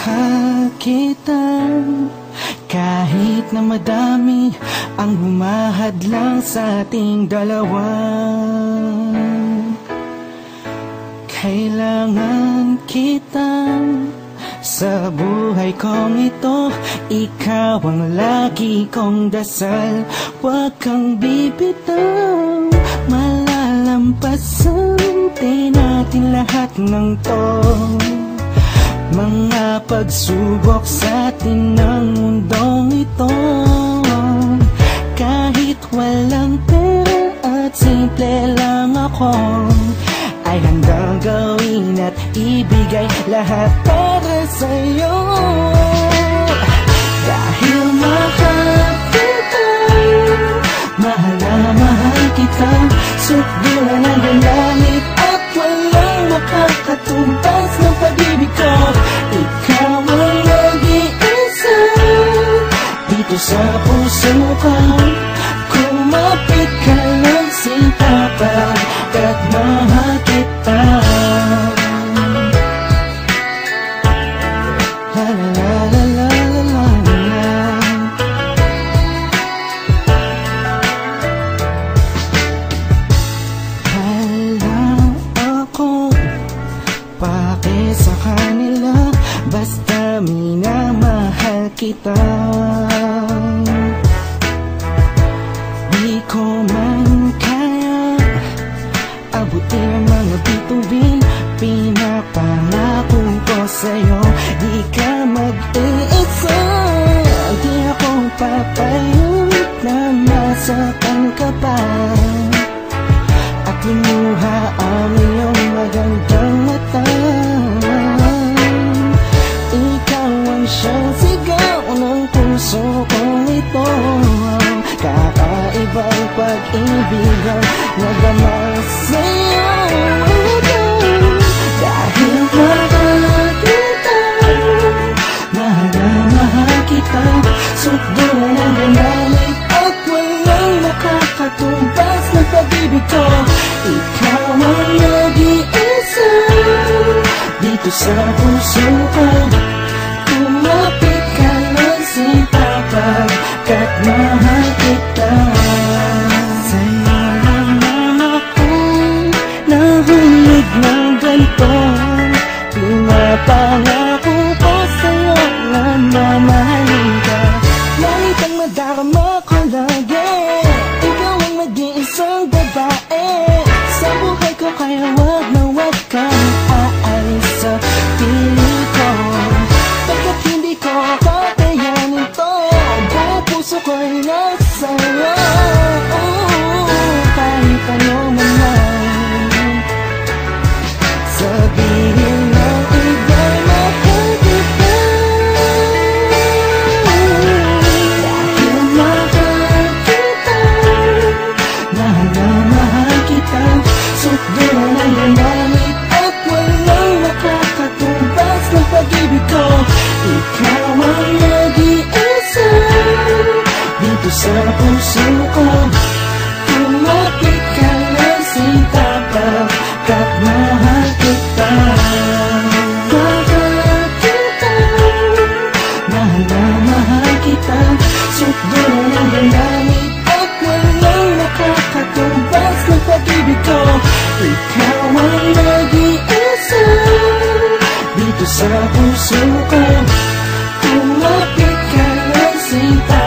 Mahal kita kahit na madami ang humahadlang sa ating dalawa. Kailangan kita sa buhay kong ito. Ikaw ang lagi kong dasal. Huwag kang bibitaw, malalampasan din natin lahat ng to. Mga pagsubok sa atin ng mundong ito. Kahit walang pera at simple lang ako, ay handang gawin at ibigay lahat para sa'yo. Dahil mahal kita, mahal na mahal kita. Sukdulan ang langit at walang makakatumbas ng pag-ibig ko. Ikaw ang nag-iisa dito sa puso ko. Kumapit ka lang sintapag at mahal kita. La la la la la la la. Alam ako, pake sa kanila, basta minamahal kita. Di ko man kaya abutin ang mga bituin, pinapangako ko sa'yo. Di ka mag-iisa, di ako papayag na masaktan ka pa at lumuha ang iyong magandang mata. Ikaw ang siyang sigaw ng puso kong ito. Kakaibang pag-ibig ang nadama sa'yo. Dahil mahal kita, mahal na mahal kita. Sukdulan ang langit at walang nakakatumbas ng pag-ibig ko. Ikaw ang nag-iisa dito sa puso ko. Kumapit ka lang sintapag at mahal kita. Sa'yo naman ako'y nahulog ng ganito. Pinapangako ko sa'yo na mamahalin ka. Ngunit ang madarama ko lagi, ikaw ang mag-iisang babae sa buhay ko. Kaya wag na wag kang aalis sa piling ko. Pagkat hindi ko kakayanin to, buong puso ko'y nasa'yo. Kahit ano man lang sabihin ng iba'y mahal kita. Dahil mahal kita, mahal na mahal kita. Sukdulan ang langit at walang nakakatumbas ng pag-ibig ko. Ikaw ang nag-iisa dito sa puso ko. Kumapit ka lang sintapag at mahal kita. Mahal kita, mahal na mahal kita. Sukdulan ang langit at walang nakakatumbas ng pag-ibig ko. Ikaw ang nag-iisa dito sa puso ko. Kumapit ka lang sintapag